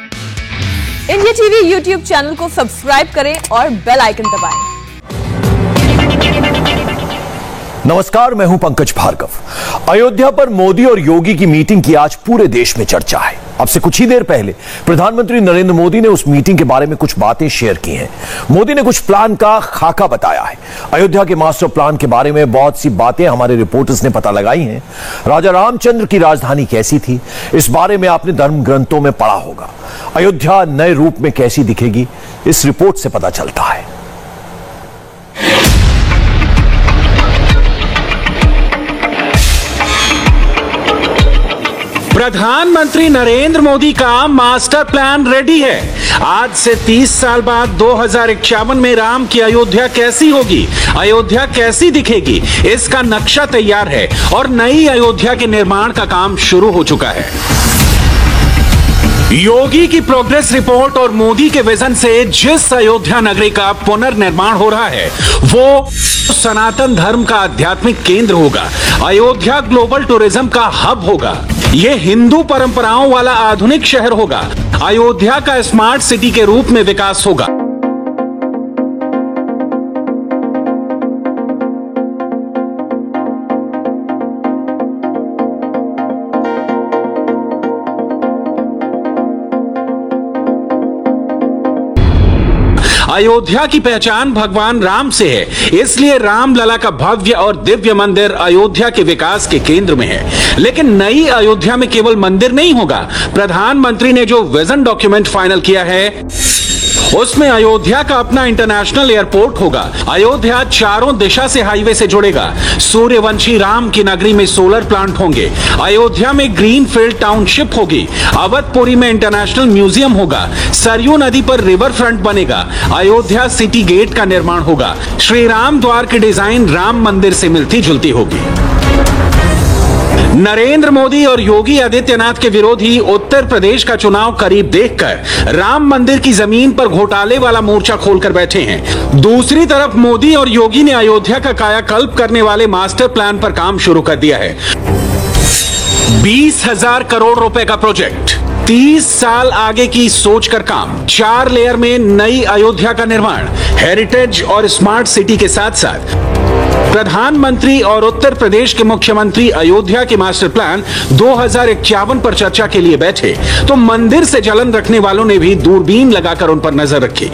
India TV YouTube channel को subscribe करें और बेल आइकन दबाएं। नमस्कार, मैं हूं पंकज भार्गव। अयोध्या पर मोदी और योगी की मीटिंग की आज पूरे देश में चर्चा है। अब से कुछ ही देर पहले प्रधानमंत्री नरेंद्र मोदी ने उस मीटिंग के बारे में कुछ बातें शेयर की हैं। मोदी ने कुछ प्लान का खाका बताया है। अयोध्या के मास्टर प्लान के बारे में बहुत सी बातें हमारे रिपोर्टर्स ने पता लगाई हैं। राजा रामचंद्र की राजधानी कैसी थी, इस बारे में आपने धर्म ग्रंथों में पढ़ा होगा। अयोध्या नए रूप में कैसी दिखेगी, इस रिपोर्ट से पता चलता है। प्रधानमंत्री नरेंद्र मोदी का मास्टर प्लान रेडी है। आज से 30 साल बाद 2051 में राम की अयोध्या कैसी होगी, अयोध्या कैसी दिखेगी, इसका नक्शा तैयार है और नई अयोध्या के निर्माण का काम शुरू हो चुका है। योगी की प्रोग्रेस रिपोर्ट और मोदी के विजन से जिस अयोध्या नगरी का पुनर्निर्माण हो रहा है वो सनातन धर्म का आध्यात्मिक केंद्र होगा। अयोध्या ग्लोबल टूरिज्म का हब होगा। यह हिंदू परंपराओं वाला आधुनिक शहर होगा। अयोध्या का स्मार्ट सिटी के रूप में विकास होगा। अयोध्या की पहचान भगवान राम से है, इसलिए रामलला का भव्य और दिव्य मंदिर अयोध्या के विकास के केंद्र में है। लेकिन नई अयोध्या में केवल मंदिर नहीं होगा। प्रधानमंत्री ने जो विजन डॉक्यूमेंट फाइनल किया है उसमें अयोध्या का अपना इंटरनेशनल एयरपोर्ट होगा। अयोध्या चारों दिशा से हाईवे से जुड़ेगा। सूर्यवंशी राम की नगरी में सोलर प्लांट होंगे। अयोध्या में ग्रीन फील्ड टाउनशिप होगी। अवधपुरी में इंटरनेशनल म्यूजियम होगा। सरयू नदी पर रिवर फ्रंट बनेगा। अयोध्या सिटी गेट का निर्माण होगा। श्री राम द्वार की डिजाइन राम मंदिर से मिलती जुलती होगी। नरेंद्र मोदी और योगी आदित्यनाथ के विरोधी उत्तर प्रदेश का चुनाव करीब देखकर राम मंदिर की जमीन पर घोटाले वाला मोर्चा खोलकर बैठे हैं। दूसरी तरफ मोदी और योगी ने अयोध्या का कायाकल्प करने वाले मास्टर प्लान पर काम शुरू कर दिया है। 20,000 करोड़ रुपए का प्रोजेक्ट, 30 साल आगे की सोच कर काम, 4 लेयर में नई अयोध्या का निर्माण, हेरिटेज और स्मार्ट सिटी के साथ साथ प्रधानमंत्री और उत्तर प्रदेश के मुख्यमंत्री अयोध्या के मास्टर प्लान 2051 पर चर्चा के लिए बैठे तो मंदिर से जलन रखने वालों ने भी दूरबीन लगाकर उन पर नजर रखी।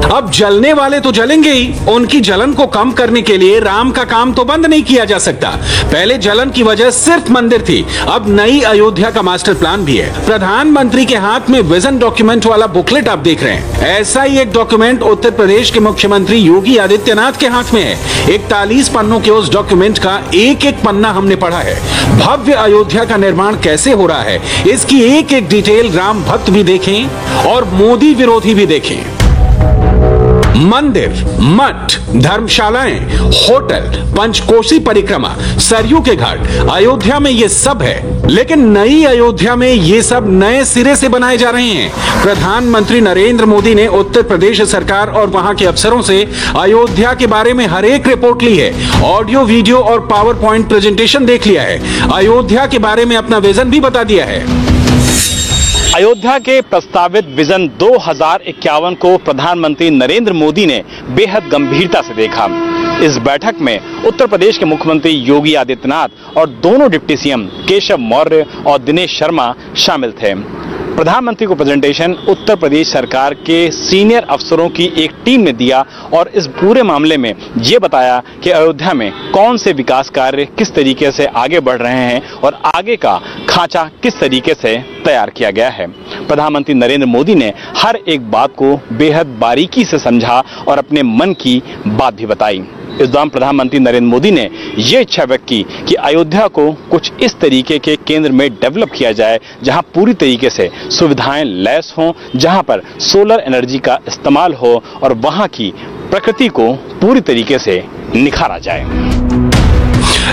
अब जलने वाले तो जलेंगे ही, उनकी जलन को कम करने के लिए राम का काम तो बंद नहीं किया जा सकता। पहले जलन की वजह सिर्फ मंदिर थी, अब नई अयोध्या का मास्टर प्लान भी है। प्रधानमंत्री के हाथ में विजन डॉक्यूमेंट वाला बुकलेट आप देख रहे हैं। ऐसा ही एक डॉक्यूमेंट उत्तर प्रदेश के मुख्यमंत्री योगी आदित्यनाथ के हाथ में है। 41 पन्नों के उस डॉक्यूमेंट का एक एक पन्ना हमने पढ़ा है। भव्य अयोध्या का निर्माण कैसे हो रहा है, इसकी एक एक डिटेल राम भक्त भी देखें और मोदी विरोधी भी देखें। मंदिर, मठ, धर्मशालाएं, होटल, पंचकोसी परिक्रमा, सरयू के घाट, अयोध्या में ये सब है। लेकिन नई अयोध्या में ये सब नए सिरे से बनाए जा रहे हैं। प्रधानमंत्री नरेंद्र मोदी ने उत्तर प्रदेश सरकार और वहां के अफसरों से अयोध्या के बारे में हर एक रिपोर्ट ली है। ऑडियो, वीडियो और पावर पॉइंट प्रेजेंटेशन देख लिया है। अयोध्या के बारे में अपना विजन भी बता दिया है। अयोध्या के प्रस्तावित विजन 2051 को प्रधानमंत्री नरेंद्र मोदी ने बेहद गंभीरता से देखा। इस बैठक में उत्तर प्रदेश के मुख्यमंत्री योगी आदित्यनाथ और दोनों डिप्टी सीएम केशव मौर्य और दिनेश शर्मा शामिल थे। प्रधानमंत्री को प्रेजेंटेशन उत्तर प्रदेश सरकार के सीनियर अफसरों की एक टीम ने दिया और इस पूरे मामले में ये बताया कि अयोध्या में कौन से विकास कार्य किस तरीके से आगे बढ़ रहे हैं और आगे का खांचा किस तरीके से तैयार किया गया है। प्रधानमंत्री नरेंद्र मोदी ने हर एक बात को बेहद बारीकी से समझा और अपने मन की बात भी बताई। इस दौरान प्रधानमंत्री नरेंद्र मोदी ने यह इच्छा व्यक्त की कि अयोध्या को कुछ इस तरीके के केंद्र में डेवलप किया जाए जहां पूरी तरीके से सुविधाएं लैस हों, जहां पर सोलर एनर्जी का इस्तेमाल हो और वहां की प्रकृति को पूरी तरीके से निखारा जाए।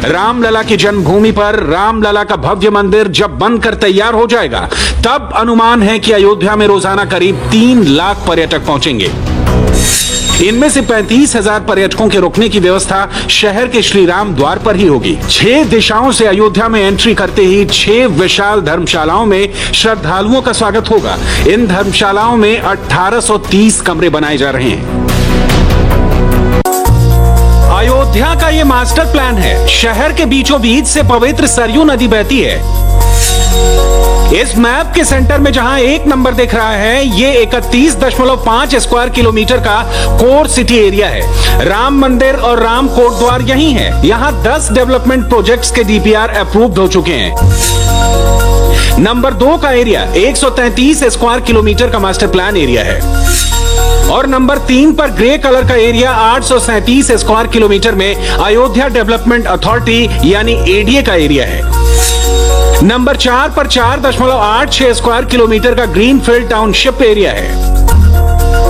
रामलला की जन्मभूमि पर रामलला का भव्य मंदिर जब बनकर तैयार हो जाएगा तब अनुमान है कि अयोध्या में रोजाना करीब 3 लाख पर्यटक पहुंचेंगे। इनमें से 35,000 पर्यटकों के रुकने की व्यवस्था शहर के श्री राम द्वार पर ही होगी। 6 दिशाओं से अयोध्या में एंट्री करते ही 6 विशाल धर्मशालाओं में श्रद्धालुओं का स्वागत होगा। इन धर्मशालाओं में 1830 कमरे बनाए जा रहे हैं। अयोध्या का ये मास्टर प्लान है। शहर के बीचों बीच से पवित्र सरयू नदी बहती है। इस मैप के सेंटर में जहां 1 नंबर दिख रहा है, ये 31.5 स्क्वायर किलोमीटर का कोर सिटी एरिया है। राम मंदिर और राम कोट द्वार यही है। यहां 10 डेवलपमेंट प्रोजेक्ट्स के डीपीआर अप्रूव्ड हो चुके हैं। नंबर 2 का एरिया 133 स्क्वायर किलोमीटर का मास्टर प्लान एरिया है और नंबर 3 पर ग्रे कलर का एरिया 837 स्क्वायर किलोमीटर में अयोध्या डेवलपमेंट अथॉरिटी यानी एडीए का एरिया है। नंबर 4 पर 4.86 स्क्वायर किलोमीटर का ग्रीनफील्ड टाउनशिप एरिया है।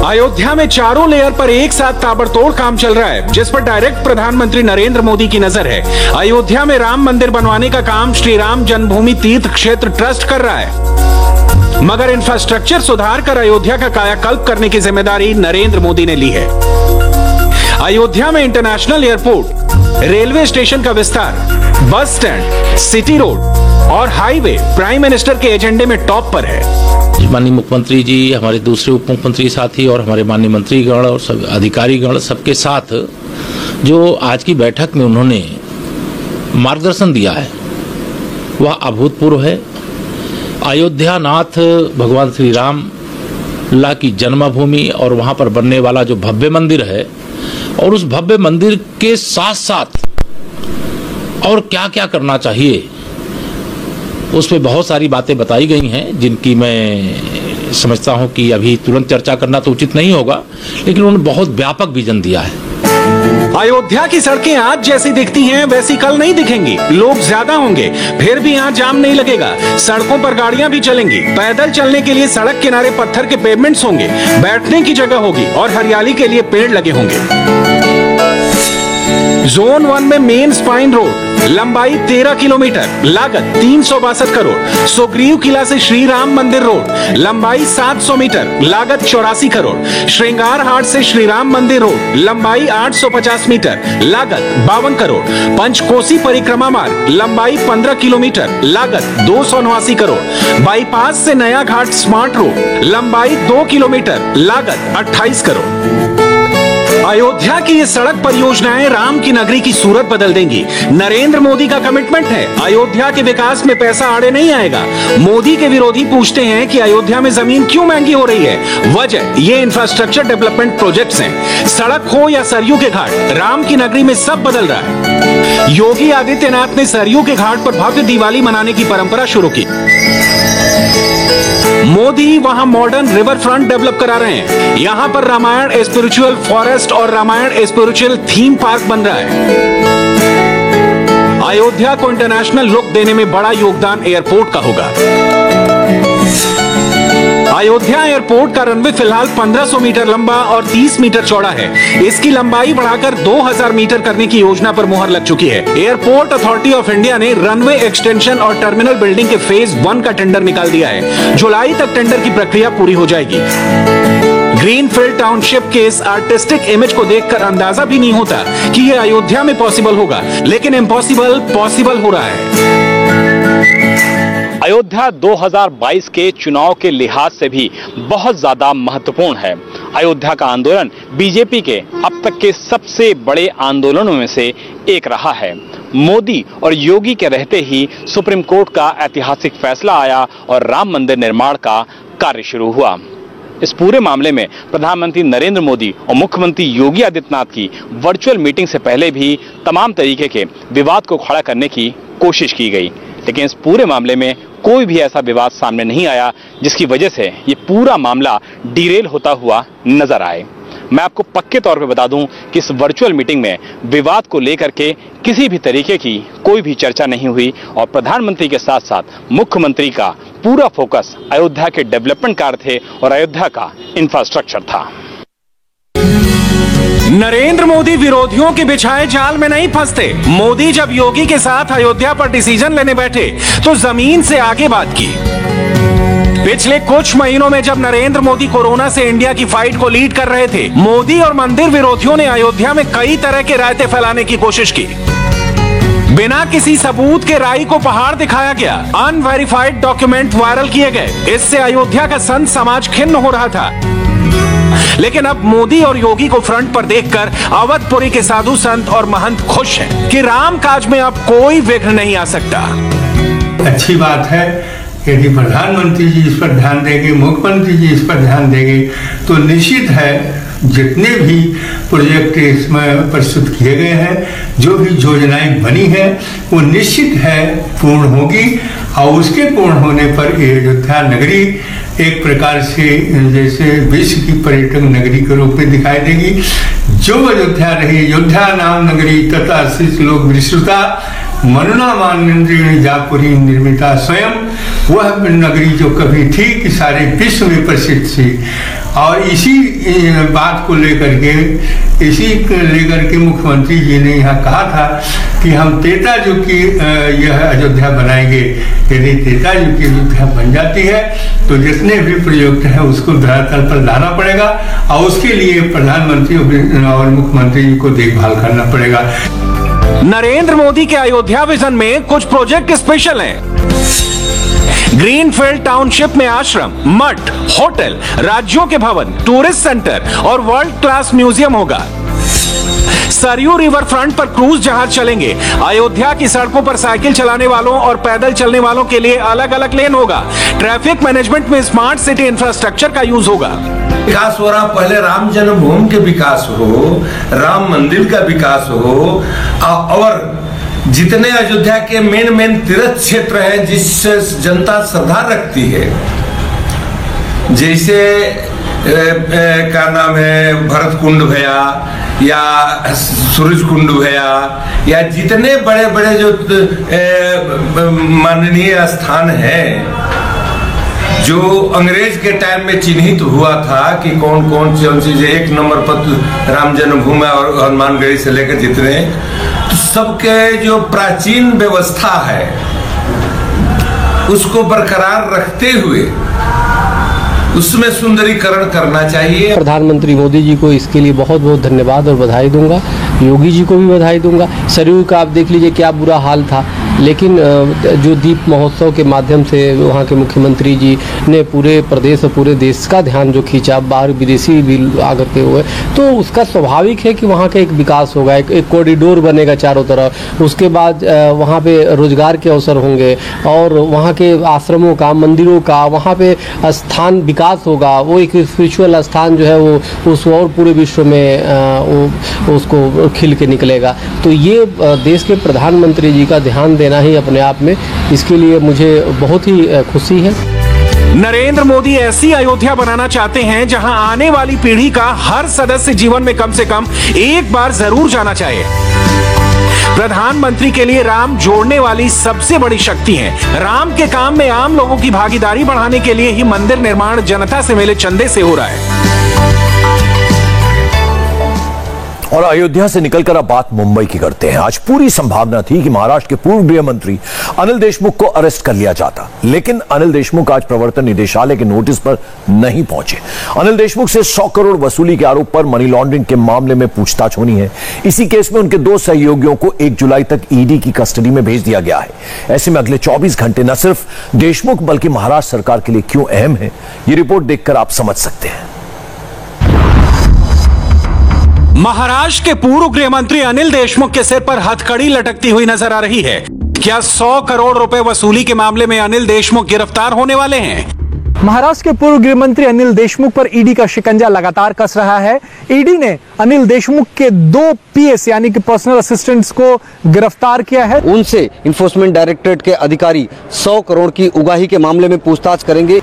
अयोध्या में चारों लेयर पर एक साथ ताबड़तोड़ काम चल रहा है, जिस पर डायरेक्ट प्रधानमंत्री नरेंद्र मोदी की नजर है। अयोध्या में राम मंदिर बनवाने का काम श्री राम जन्मभूमि तीर्थ क्षेत्र ट्रस्ट कर रहा है, मगर इंफ्रास्ट्रक्चर सुधार कर अयोध्या का कायाकल्प करने की जिम्मेदारी नरेंद्र मोदी ने ली है। अयोध्या में इंटरनेशनल एयरपोर्ट, रेलवे स्टेशन का विस्तार, बस स्टैंड, सिटी रोड और हाईवे प्राइम मिनिस्टर के एजेंडे में टॉप पर है। माननीय मुख्यमंत्री जी, हमारे दूसरे उप मुख्यमंत्री साथी और हमारे माननीय मंत्रीगण और सब अधिकारीगण सबके साथ जो आज की बैठक में उन्होंने मार्गदर्शन दिया है वह अभूतपूर्व है। अयोध्या नाथ भगवान श्री राम ला की जन्मभूमि और वहां पर बनने वाला जो भव्य मंदिर है और उस भव्य मंदिर के साथ साथ और क्या क्या करना चाहिए उस पर बहुत सारी बातें बताई गई हैं, जिनकी मैं समझता हूं कि अभी तुरंत चर्चा करना तो उचित नहीं होगा, लेकिन उन्होंने बहुत व्यापक विजन दिया है। अयोध्या की सड़कें आज जैसी दिखती हैं वैसी कल नहीं दिखेंगी। लोग ज्यादा होंगे, फिर भी यहाँ जाम नहीं लगेगा। सड़कों पर गाड़ियां भी चलेंगी। पैदल चलने के लिए सड़क किनारे पत्थर के पेवमेंट्स होंगे, बैठने की जगह होगी और हरियाली के लिए पेड़ लगे होंगे। जोन 1 में मेन स्पाइन रोड, लंबाई 13 किलोमीटर, लागत 362 करोड़। सुग्रीव किला से श्री राम मंदिर रोड, लंबाई 700 मीटर, लागत 84 करोड़। श्रृंगार हाट से श्री राम मंदिर रोड, लंबाई 850 मीटर, लागत 52 करोड़। पंचकोसी परिक्रमा मार्ग, लंबाई 15 किलोमीटर, लागत 289 करोड़। बाईपास से नया घाट स्मार्ट रोड, लंबाई 2 किलोमीटर, लागत 28 करोड़। अयोध्या की ये सड़क परियोजनाएं राम की नगरी की सूरत बदल देंगी। नरेंद्र मोदी का कमिटमेंट है, अयोध्या के विकास में पैसा आड़े नहीं आएगा। मोदी के विरोधी पूछते हैं कि अयोध्या में जमीन क्यों महंगी हो रही है। वजह ये इंफ्रास्ट्रक्चर डेवलपमेंट प्रोजेक्ट्स हैं। सड़क हो या सरयू के घाट, राम की नगरी में सब बदल रहा है। योगी आदित्यनाथ ने सरयू के घाट पर भव्य दिवाली मनाने की परंपरा शुरू की। मोदी वहां मॉडर्न रिवर फ्रंट डेवलप करा रहे हैं। यहां पर रामायण स्पिरिचुअल फॉरेस्ट और रामायण स्पिरिचुअल थीम पार्क बन रहा है। अयोध्या को इंटरनेशनल लुक देने में बड़ा योगदान एयरपोर्ट का होगा। अयोध्या एयरपोर्ट का रनवे फिलहाल 1500 मीटर लंबा और 30 मीटर चौड़ा है। इसकी लंबाई बढ़ाकर 2000 मीटर करने की योजना पर मुहर लग चुकी है। एयरपोर्ट अथॉरिटी ऑफ इंडिया ने रनवे एक्सटेंशन और टर्मिनल बिल्डिंग के फेज 1 का टेंडर निकाल दिया है। जुलाई तक टेंडर की प्रक्रिया पूरी हो जाएगी। ग्रीनफील्ड टाउनशिप के इस आर्टिस्टिक इमेज को देखकर अंदाजा भी नहीं होता कि यह अयोध्या में पॉसिबल होगा, लेकिन इम्पॉसिबल पॉसिबल हो रहा है। अयोध्या 2022 के चुनाव के लिहाज से भी बहुत ज्यादा महत्वपूर्ण है। अयोध्या का आंदोलन बीजेपी के अब तक के सबसे बड़े आंदोलनों में से एक रहा है। मोदी और योगी के रहते ही सुप्रीम कोर्ट का ऐतिहासिक फैसला आया और राम मंदिर निर्माण का कार्य शुरू हुआ। इस पूरे मामले में प्रधानमंत्री नरेंद्र मोदी और मुख्यमंत्री योगी आदित्यनाथ की वर्चुअल मीटिंग से पहले भी तमाम तरीके के विवाद को खड़ा करने की कोशिश की गई, लेकिन इस पूरे मामले में कोई भी ऐसा विवाद सामने नहीं आया जिसकी वजह से ये पूरा मामला डिरेल होता हुआ नजर आए। मैं आपको पक्के तौर पे बता दूं कि इस वर्चुअल मीटिंग में विवाद को लेकर के किसी भी तरीके की कोई भी चर्चा नहीं हुई और प्रधानमंत्री के साथ साथ मुख्यमंत्री का पूरा फोकस अयोध्या के डेवलपमेंट कार्य थे और अयोध्या का इंफ्रास्ट्रक्चर था। नरेंद्र मोदी विरोधियों के बिछाए जाल में नहीं फंसते। मोदी जब योगी के साथ अयोध्या पर डिसीजन लेने बैठे तो जमीन से आगे बात की। पिछले कुछ महीनों में जब नरेंद्र मोदी कोरोना से इंडिया की फाइट को लीड कर रहे थे, मोदी और मंदिर विरोधियों ने अयोध्या में कई तरह के रायते फैलाने की कोशिश की। बिना किसी सबूत के राई को पहाड़ दिखाया गया, अनवेरिफाइड डॉक्यूमेंट वायरल किए गए। इससे अयोध्या का संत समाज खिन्न हो रहा था। लेकिन अब मोदी और योगी को फ्रंट पर देखकर अवधपुरी के साधु संत और महंत खुश हैं कि राम काज में अब कोई विघ्न नहीं आ सकता। अच्छी बात है, यदि प्रधानमंत्री जी इस पर ध्यान देंगे, मुख्यमंत्री जी इस पर ध्यान देंगे, तो निश्चित है जितने भी प्रोजेक्ट इसमें प्रस्तुत किए गए हैं, जो भी योजनाएं बनी हैं, वो निश्चित है पूर्ण होगी। और उसके पूर्ण होने पर ये अयोध्या नगरी एक प्रकार से जैसे विश्व की पर्यटन नगरी के रूप में दिखाई देगी। जो अयोध्या रही, अयोध्या नाम नगरी तथा शिष लोक विश्रुता मनुना माननेन्द्रिय जापुरी निर्मिता स्वयं, वह नगरी जो कभी थी कि सारे विश्व में प्रसिद्ध थी। और इसी बात को लेकर के मुख्यमंत्री जी ने यहाँ कहा था कि हम तेताजु की यह अयोध्या बनाएंगे। यदि तेताजु की अयोध्या बन जाती है तो जितने भी प्रोजेक्ट हैं उसको धरातल पर लाना पड़ेगा और उसके लिए प्रधानमंत्री और मुख्यमंत्री जी को देखभाल करना पड़ेगा। नरेंद्र मोदी के अयोध्या विजन में कुछ प्रोजेक्ट स्पेशल हैं। ग्रीनफील्ड टाउनशिप में आश्रम, मठ, होटल, राज्यों के भवन, टूरिस्ट सेंटर और वर्ल्ड क्लास म्यूजियम होगा। सरयू रिवर फ्रंट पर क्रूज जहाज चलेंगे। अयोध्या की सड़कों पर साइकिल चलाने वालों और पैदल चलने वालों के लिए अलग अलग लेन होगा। ट्रैफिक मैनेजमेंट में स्मार्ट सिटी इंफ्रास्ट्रक्चर का यूज होगा। विकास हो रहा, पहले राम जन्मभूमि के विकास हो, राम मंदिर का विकास हो, और जितने अयोध्या के मेन तीर्थ क्षेत्र हैं जिससे जनता श्रद्धा रखती है, जैसे क्या नाम है, भरत कुंड भया या सूरज कुंड भया, या जितने बड़े बड़े जो माननीय स्थान हैं जो अंग्रेज के टाइम में चिन्हित हुआ था कि कौन कौन चीजें एक नंबर पर राम जन्मभूमि और हनुमानगढ़ी से लेकर जितने, तो सबके जो प्राचीन व्यवस्था है उसको बरकरार रखते हुए उसमें सुंदरीकरण करना चाहिए। प्रधानमंत्री मोदी जी को इसके लिए बहुत बहुत धन्यवाद और बधाई दूंगा। योगी जी को भी बधाई दूंगा। सरयू का आप देख लीजिए क्या बुरा हाल था, लेकिन जो दीप महोत्सव के माध्यम से वहाँ के मुख्यमंत्री जी ने पूरे प्रदेश और पूरे देश का ध्यान जो खींचा, बाहर विदेशी भी आकर के हुए, तो उसका स्वाभाविक है कि वहाँ का एक विकास होगा, एक कॉरिडोर बनेगा चारों तरफ। उसके बाद वहाँ पे रोजगार के अवसर होंगे और वहाँ के आश्रमों का, मंदिरों का, वहाँ पे स्थान विकास होगा। वो एक स्पिरिचुअल स्थान जो है वो उस और पूरे विश्व में वो उसको खिल के निकलेगा। तो ये देश के प्रधानमंत्री जी का ध्यान देना ही अपने आप में, इसके लिए मुझे बहुत ही खुशी है। नरेंद्र मोदी ऐसी अयोध्या बनाना चाहते हैं जहां आने वाली पीढ़ी का हर सदस्य जीवन में कम से कम एक बार जरूर जाना चाहिए। प्रधानमंत्री के लिए राम जोड़ने वाली सबसे बड़ी शक्ति है। राम के काम में आम लोगों की भागीदारी बढ़ाने के लिए ही मंदिर निर्माण जनता से मिले चंदे से हो रहा है। और अयोध्या से निकलकर अब बात मुंबई की करते हैं। आज पूरी संभावना थी कि महाराष्ट्र के पूर्व गृह मंत्री अनिल देशमुख को अरेस्ट कर लिया जाता, लेकिन अनिल देशमुख आज प्रवर्तन निदेशालय के नोटिस पर नहीं पहुंचे। अनिल देशमुख से 100 करोड़ वसूली के आरोप पर मनी लॉन्ड्रिंग के मामले में पूछताछ होनी है। इसी केस में उनके 2 सहयोगियों को 1 जुलाई तक ईडी की कस्टडी में भेज दिया गया है। ऐसे में अगले 24 घंटे न सिर्फ देशमुख बल्कि महाराष्ट्र सरकार के लिए क्यों अहम है, ये रिपोर्ट देखकर आप समझ सकते हैं। महाराष्ट्र के पूर्व गृह मंत्री अनिल देशमुख के सिर पर हथकड़ी लटकती हुई नजर आ रही है। क्या 100 करोड़ रुपए वसूली के मामले में अनिल देशमुख गिरफ्तार होने वाले हैं? महाराष्ट्र के पूर्व गृह मंत्री अनिल देशमुख पर ईडी का शिकंजा लगातार कस रहा है। ईडी ने अनिल देशमुख के 2 पीएस यानी कि पर्सनल असिस्टेंट्स को गिरफ्तार किया है। उनसे इन्फोर्समेंट डायरेक्टरेट के अधिकारी 100 करोड़ की उगाही के मामले में पूछताछ करेंगे।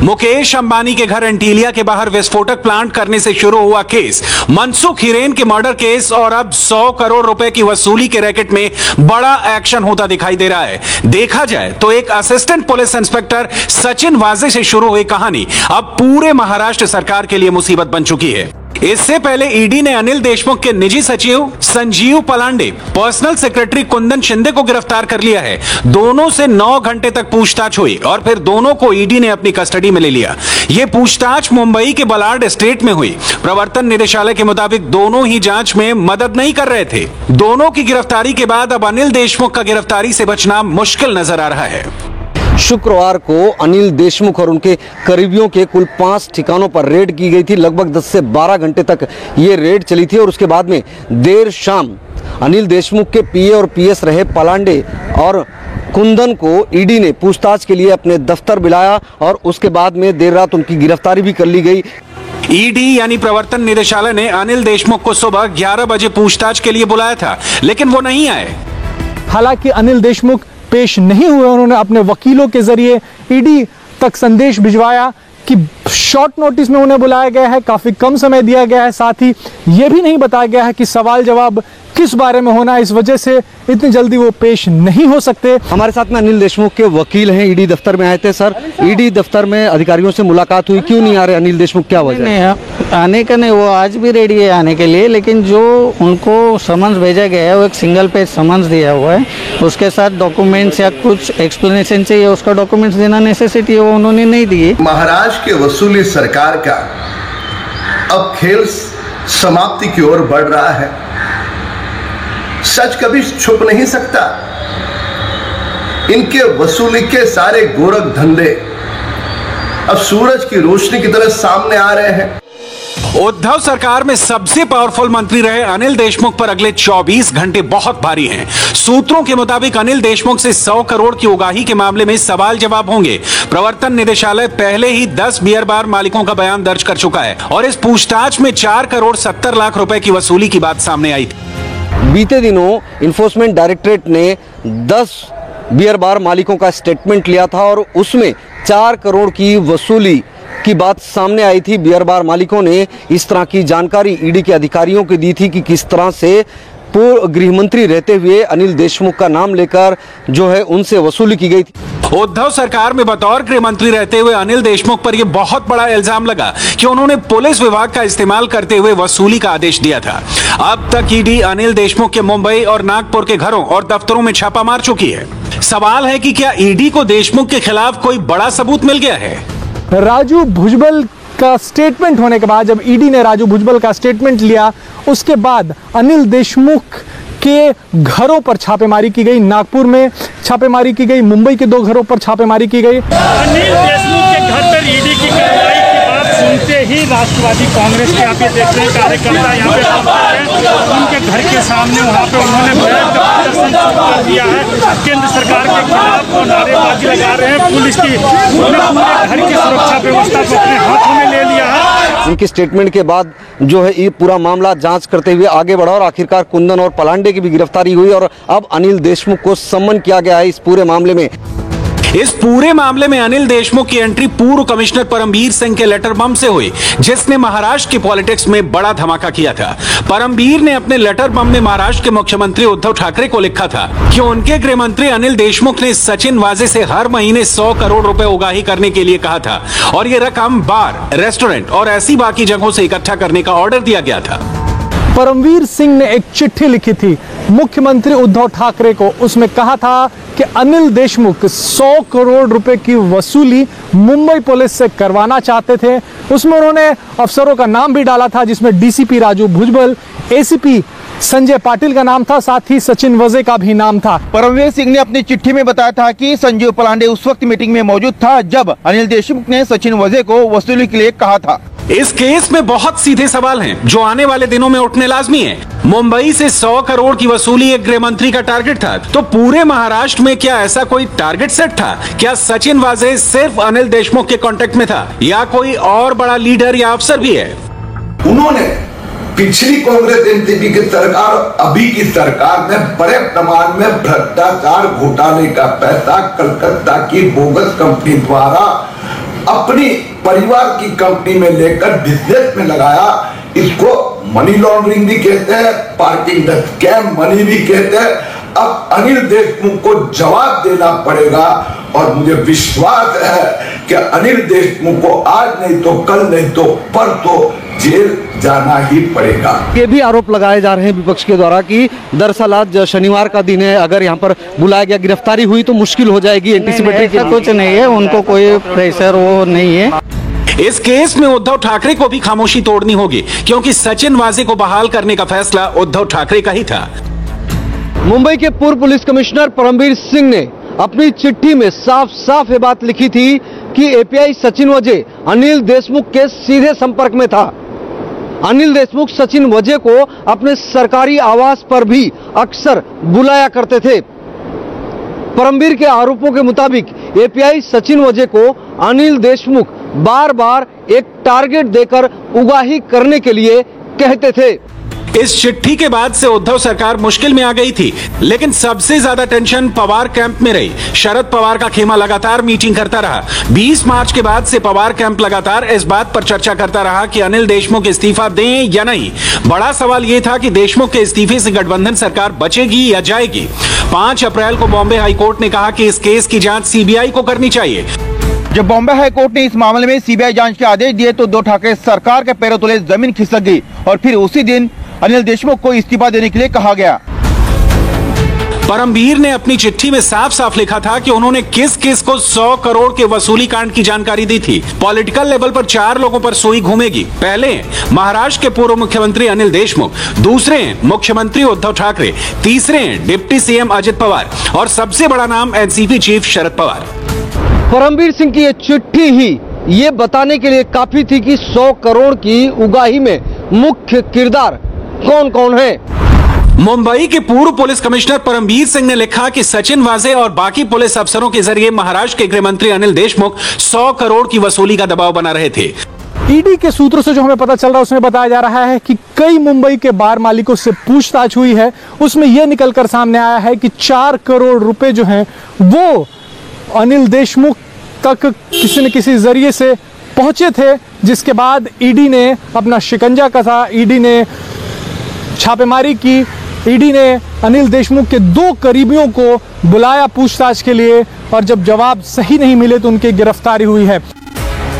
मुकेश अंबानी के घर एंटीलिया के बाहर विस्फोटक प्लांट करने से शुरू हुआ केस, मनसुख हिरेन के मर्डर केस और अब 100 करोड़ रुपए की वसूली के रैकेट में बड़ा एक्शन होता दिखाई दे रहा है। देखा जाए तो एक असिस्टेंट पुलिस इंस्पेक्टर सचिन वाजे से शुरू हुई कहानी अब पूरे महाराष्ट्र सरकार के लिए मुसीबत बन चुकी है। इससे पहले ईडी ने अनिल देशमुख के निजी सचिव संजीव पलांडे, पर्सनल सेक्रेटरी कुंदन शिंदे को गिरफ्तार कर लिया है। दोनों से 9 घंटे तक पूछताछ हुई और फिर दोनों को ईडी ने अपनी कस्टडी में ले लिया। यह पूछताछ मुंबई के बलार्ड एस्टेट में हुई। प्रवर्तन निदेशालय के मुताबिक दोनों ही जांच में मदद नहीं कर रहे थे। दोनों की गिरफ्तारी के बाद अब अनिल देशमुख का गिरफ्तारी से बचना मुश्किल नजर आ रहा है। शुक्रवार को अनिल देशमुख और उनके करीबियों के कुल 5 ठिकानों पर रेड की गई थी। लगभग 10 से 12 घंटे तक ये रेड चली थी और उसके बाद में देर शाम अनिल देशमुख के पीए और पीएस रहे पलांडे और कुंदन को ईडी ने पूछताछ के लिए अपने दफ्तर बुलाया और उसके बाद में देर रात उनकी गिरफ्तारी भी कर ली गई। ईडी यानी प्रवर्तन निदेशालय ने अनिल देशमुख को सुबह 11 बजे पूछताछ के लिए बुलाया था, लेकिन वो नहीं आए। हालांकि अनिल देशमुख पेश नहीं हुए। उन्होंने अपने वकीलों के जरिए ईडी तक संदेश भिजवाया कि शॉर्ट नोटिस में उन्हें बुलाया गया है, काफी कम समय दिया गया है। साथ ही यह भी नहीं बताया गया है कि सवाल जवाब किस बारे में होना है, इस वजह से इतनी जल्दी वो पेश नहीं हो सकते। हमारे साथ में अनिल देशमुख के वकील हैं, ईडी दफ्तर में आए थे। सर, ईडी दफ्तर में अधिकारियों से मुलाकात हुई, क्यों नहीं आ रहे अनिल देशमुख, क्या वजह? नहीं आने का नहीं, वो आज भी रेडी है आने के लिए, लेकिन जो उनको समन्स भेजा गया है वो एक सिंगल पेज समन्स दिया हुआ है। उसके साथ डॉक्यूमेंट्स या कुछ एक्सप्लेनेशन चाहिए, उसका डॉक्यूमेंट्स देना नेसेसिटी है, वो उन्होंने नहीं दिए। महाराष्ट्र के वसूली सरकार का अब खेल समाप्ति की ओर बढ़ रहा है। सच कभी छुप नहीं सकता। इनके वसूली के सारे गोरख धंधे अब सूरज की रोशनी की तरह सामने आ रहे हैं। उद्धव सरकार में सबसे पावरफुल मंत्री रहे अनिल देशमुख पर अगले 24 घंटे बहुत भारी हैं। सूत्रों के मुताबिक अनिल देशमुख से 100 करोड़ की उगाही के मामले में सवाल जवाब होंगे। प्रवर्तन निदेशालय पहले ही 10 बियर बार मालिकों का बयान दर्ज कर चुका है और इस पूछताछ में 4 करोड़ 70 लाख रुपए की वसूली की बात सामने आई थी। बीते दिनों इन्फोर्समेंट डायरेक्टरेट ने 10 बियर बार मालिकों का स्टेटमेंट लिया था और उसमें 4 करोड़ की वसूली की बात सामने आई थी। बियर बार मालिकों ने इस तरह की जानकारी ईडी के अधिकारियों को दी थी कि किस तरह से पूर्व गृह मंत्री रहते हुए अनिल देशमुख का नाम लेकर जो है उनसे वसूली की गई थी। उद्धव सरकार में बतौर गृह मंत्री रहते हुए अनिल देशमुख पर यह बहुत बड़ा इल्जाम लगा कि उन्होंने पुलिस विभाग का इस्तेमाल करते हुए वसूली का आदेश दिया था। अब तक ईडी अनिल देशमुख के मुंबई और नागपुर के घरों और दफ्तरों में छापा मार चुकी है। सवाल है कि क्या ईडी को देशमुख के खिलाफ कोई बड़ा सबूत मिल गया है? राजू भुजबल का स्टेटमेंट होने के बाद, जब ईडी ने राजू भुजबल का स्टेटमेंट लिया, उसके बाद अनिल देशमुख के घरों पर छापेमारी की गई। नागपुर में छापेमारी की गई, मुंबई के 2 घरों पर छापेमारी की गई। अनिल देशमुख के घर पर ईडी की कार्रवाई की बात सुनते ही राष्ट्रवादी कांग्रेस के आप ये देखते हैं कार्यकर्ता यहाँ पे उनके घर के सामने वहाँ पे उन्होंने प्रदर्शन शुरू कर दिया है। केंद्र सरकार के खिलाफ वो नारेबाजी लगा रहे हैं। पुलिस की पूरे घर की सुरक्षा व्यवस्था को अपने हाथों में ले लिया है। उनके स्टेटमेंट के बाद जो है ये पूरा मामला जांच करते हुए आगे बढ़ा और आखिरकार कुंदन और पलांडे की भी गिरफ्तारी हुई और अब अनिल देशमुख को सम्मन किया गया है इस पूरे मामले में। इस पूरे मामले में अनिल देशमुख की एंट्री पूर्व कमिश्नर परमबीर सिंह के लेटर बम से हुई, जिसने महाराष्ट्र की पॉलिटिक्स में बड़ा धमाका किया था। परमबीर ने अपने लेटर बम में महाराष्ट्र के मुख्यमंत्री उद्धव ठाकरे को लिखा था कि उनके गृह मंत्री अनिल देशमुख ने सचिन वाजे से हर महीने 100 करोड़ रुपए उगाही करने के लिए कहा था और ये रकम बार, रेस्टोरेंट और ऐसी बाकी जगहों से इकट्ठा करने का ऑर्डर दिया गया था। परमवीर सिंह ने एक चिट्ठी लिखी थी मुख्यमंत्री उद्धव ठाकरे को। उसमें कहा था कि अनिल देशमुख 100 करोड़ रुपए की वसूली मुंबई पुलिस से करवाना चाहते थे। उसमें उन्होंने अफसरों का नाम भी डाला था, जिसमें डीसीपी राजू भुजबल, एसीपी संजय पाटिल का नाम था, साथ ही सचिन वजे का भी नाम था। परमवीर सिंह ने अपनी चिट्ठी में बताया था कि संजीव पलांडे उस वक्त मीटिंग में मौजूद था जब अनिल देशमुख ने सचिन वजे को वसूली के लिए कहा था। इस केस में बहुत सीधे सवाल हैं जो आने वाले दिनों में उठने लाजमी हैं। मुंबई से 100 करोड़ की वसूली एक गृह मंत्री का टारगेट था, तो पूरे महाराष्ट्र में क्या ऐसा कोई टारगेट सेट था? क्या सचिन वाजे सिर्फ अनिल देशमुख के कांटेक्ट में था या कोई और बड़ा लीडर या अफसर भी है? उन्होंने पिछली कांग्रेस एनसीपी की सरकार, अभी की सरकार में बड़े प्रमाण में भ्रष्टाचार घोटाले का पैसा कलकत्ता की बोगस कंपनी द्वारा अपनी परिवार की कंपनी में लेकर बिजनेस में लगाया। इसको मनी लॉन्ड्रिंग भी कहते हैं, पार्किंग द स्कैम मनी भी कहते हैं। अब अनिल देशमुख को जवाब देना पड़ेगा और मुझे विश्वास है कि अनिल देशमुख को आज नहीं तो कल नहीं तो परसों जेल जाना ही पड़ेगा। ये भी आरोप लगाए जा रहे हैं विपक्ष के द्वारा कि दरअसल आज शनिवार का दिन है, अगर यहाँ पर बुलाया गया, गिरफ्तारी हुई तो मुश्किल हो जाएगी। ऐसा कुछ नहीं है, उनको कोई प्रेशर वो नहीं है। इस केस में उद्धव ठाकरे को भी खामोशी तोड़नी होगी, क्योंकि सचिन वाजे को बहाल करने का फैसला उद्धव ठाकरे का ही था। मुंबई के पूर्व पुलिस कमिश्नर परमवीर सिंह ने अपनी चिट्ठी में साफ साफ ये बात लिखी थी कि एपीआई सचिन वजे अनिल देशमुख के सीधे संपर्क में था। अनिल देशमुख सचिन वजे को अपने सरकारी आवास पर भी अक्सर बुलाया करते थे। परमवीर के आरोपों के मुताबिक एपीआई सचिन वजे को अनिल देशमुख बार बार एक टारगेट देकर उगाही करने के लिए कहते थे। इस चिट्ठी के बाद से उद्धव सरकार मुश्किल में आ गई थी, लेकिन सबसे ज्यादा टेंशन पवार कैंप में रही। शरद पवार का खेमा लगातार मीटिंग करता रहा। 20 मार्च के बाद से पवार कैंप लगातार इस बात पर चर्चा करता रहा कि अनिल देशमुख इस्तीफा दें या नहीं। बड़ा सवाल यह था कि देशमुख के इस्तीफे से गठबंधन सरकार बचेगी या जाएगी। 5 अप्रैल को बॉम्बे हाईकोर्ट ने कहा कि इस केस की जांच सीबीआई को करनी चाहिए। जब बॉम्बे हाईकोर्ट ने इस मामले में सीबीआई जांच के आदेश दिए तो उद्धव ठाकरे सरकार के पैरों तले जमीन खिसक गई और फिर उसी दिन अनिल देशमुख को इस्तीफा देने के लिए कहा गया। परमवीर ने अपनी चिट्ठी में साफ साफ लिखा था कि उन्होंने किस किस को 100 करोड़ के वसूली कांड की जानकारी दी थी। पॉलिटिकल लेवल पर 4 लोगों पर सुई घूमेगी। पहले महाराष्ट्र के पूर्व मुख्यमंत्री अनिल देशमुख, दूसरे मुख्यमंत्री उद्धव ठाकरे, तीसरे डिप्टी सीएम अजित पवार और सबसे बड़ा नाम एनसीपी चीफ शरद पवार। परमवीर सिंह की ये चिट्ठी ही ये बताने के लिए काफी थी कि 100 करोड़ की उगाही में मुख्य किरदार कौन कौन है। मुंबई के पूर्व पुलिस कमिश्नर परमवीर सिंह ने लिखा कि सचिन वाजे और बाकी पुलिस अफसरों के जरिए महाराष्ट्र के गृह मंत्री अनिल देशमुख 100 करोड़ की वसूली का दबाव बना रहे थे। ईडी के सूत्रों से जो हमें पता चल रहा है उसमें बताया जा रहा है कि कई मुंबई के बार मालिकों से पूछताछ हुई है। उसमें यह निकलकर सामने आया है कि 4 करोड़ रुपए जो हैं वो अनिल देशमुख तक किसी न किसी जरिए से पहुंचे थे, जिसके बाद ईडी ने अपना शिकंजा कसा। ईडी ने छापेमारी की। ईडी ने अनिल देशमुख के 2 करीबियों को बुलाया पूछताछ के लिए और जब जवाब सही नहीं मिले तो उनकी गिरफ्तारी हुई है।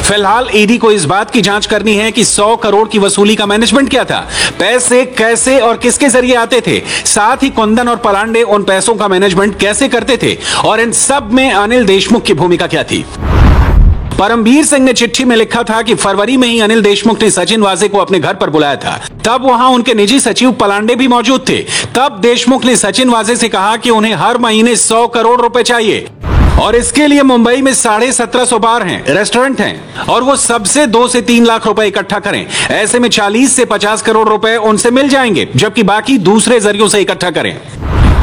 फिलहाल ईडी को इस बात की जांच करनी है कि 100 करोड़ की वसूली का मैनेजमेंट क्या था, पैसे कैसे और किसके जरिए आते थे, साथ ही कुंदन और पलांडे उन पैसों का मैनेजमेंट कैसे करते थे और इन सब में अनिल देशमुख की भूमिका क्या थी। परमवीर सिंह ने चिट्ठी में लिखा था कि फरवरी में ही अनिल देशमुख ने सचिन वाजे को अपने घर पर बुलाया था। तब वहां उनके निजी सचिव पलांडे भी मौजूद थे। तब देशमुख ने सचिन वाजे से कहा कि उन्हें हर महीने 100 करोड़ रुपए चाहिए और इसके लिए मुंबई में 1750 बार हैं, रेस्टोरेंट हैं और वो सबसे 2 से 3 लाख रुपए इकट्ठा करें। ऐसे में 40 से 50 करोड़ रुपए उनसे मिल जाएंगे, जबकि बाकी दूसरे जरियों से इकट्ठा करें।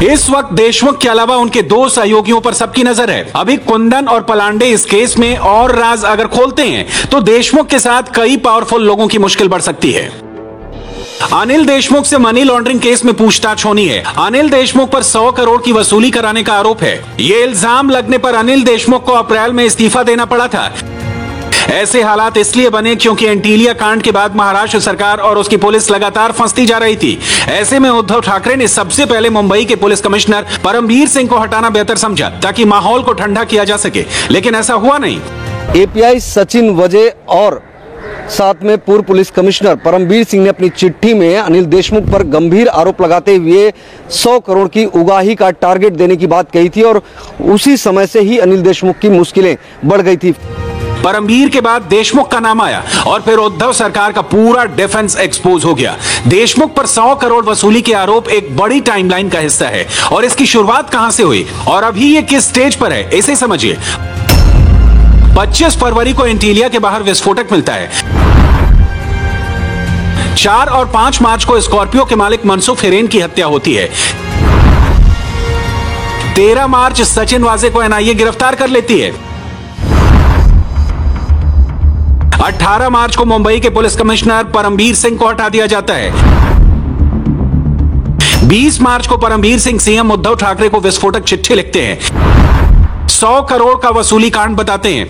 इस वक्त देशमुख के अलावा उनके 2 सहयोगियों पर सबकी नजर है। अभी कुंदन और पलांडे इस केस में और राज अगर खोलते हैं तो देशमुख के साथ कई पावरफुल लोगों की मुश्किल बढ़ सकती है। अनिल देशमुख से मनी लॉन्ड्रिंग केस में पूछताछ होनी है। अनिल देशमुख पर 100 करोड़ की वसूली कराने का आरोप है। ये इल्जाम लगने पर अनिल देशमुख को अप्रैल में इस्तीफा देना पड़ा था। ऐसे हालात इसलिए बने क्योंकि एंटीलिया कांड के बाद महाराष्ट्र सरकार और उसकी पुलिस लगातार फंसती जा रही थी। ऐसे में उद्धव ठाकरे ने सबसे पहले मुंबई के पुलिस कमिश्नर परमवीर सिंह को हटाना बेहतर समझा ताकि माहौल को ठंडा किया जा सके, लेकिन ऐसा हुआ नहीं। एपीआई सचिन वजे और साथ में पूर्व पुलिस कमिश्नर परमवीर सिंह ने अपनी चिट्ठी में अनिल देशमुख पर गंभीर आरोप लगाते हुए 100 करोड़ की उगाही का टारगेट देने की बात कही थी और उसी समय से ही अनिल देशमुख की मुश्किलें बढ़ गई थी। परमवीर के बाद देशमुख का नाम आया और फिर उद्धव सरकार का पूरा डिफेंस एक्सपोज हो गया। देशमुख पर 100 करोड़ वसूली के आरोप एक बड़ी टाइमलाइन का हिस्सा है और इसकी शुरुआत कहां से हुई और अभी ये किस स्टेज पर है, इसे समझिए। 25 फरवरी को एंटीलिया के बाहर विस्फोटक मिलता है। 4 और 5 मार्च को स्कॉर्पियो के मालिक मनसुख हिरेन की हत्या होती है। 13 मार्च सचिन वाजे को एनआईए गिरफ्तार कर लेती है। 18 मार्च को मुंबई के पुलिस कमिश्नर परमवीर सिंह को हटा दिया जाता है। 20 मार्च को परमवीर सिंह सीएम उद्धव ठाकरे को विस्फोटक चिट्ठी लिखते हैं। 100 करोड़ का वसूली कांड बताते हैं।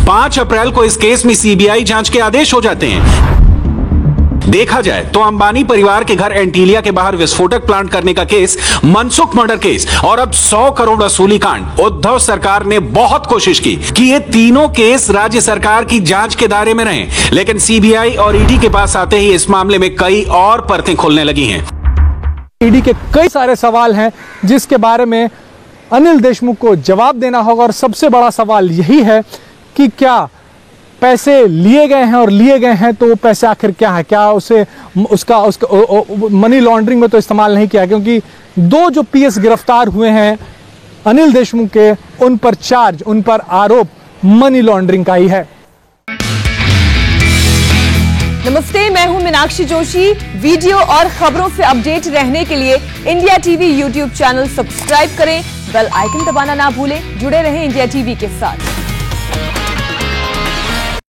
5 अप्रैल को इस केस में सीबीआई जांच के आदेश हो जाते हैं। देखा जाए तो अंबानी परिवार के घर एंटीलिया के बाहर विस्फोटक प्लांट करने का केस, मनसुख मर्डर केस और अब 100 करोड़ वसूली कांड, उद्धव सरकार ने बहुत कोशिश की कि ये तीनों केस राज्य सरकार की जांच के दायरे में रहें, लेकिन सीबीआई और ईडी के पास आते ही इस मामले में कई और परतें खुलने लगी हैं। ईडी के कई सारे सवाल हैं जिसके बारे में अनिल देशमुख को जवाब देना होगा और सबसे बड़ा सवाल यही है कि क्या पैसे लिए गए हैं, और लिए गए हैं तो वो पैसे आखिर क्या है, क्या उसका मनी लॉन्ड्रिंग में तो इस्तेमाल नहीं किया, क्योंकि 2 जो पीएस गिरफ्तार हुए हैं अनिल देशमुख के, उन पर आरोप मनी लॉन्ड्रिंग का ही है। नमस्ते, मैं हूं मीनाक्षी जोशी। वीडियो और खबरों से अपडेट रहने के लिए India TV YouTube channel subscribe करें, बेल आइकन दबाना ना भूलें। जुड़े रहें इंडिया टीवी के साथ।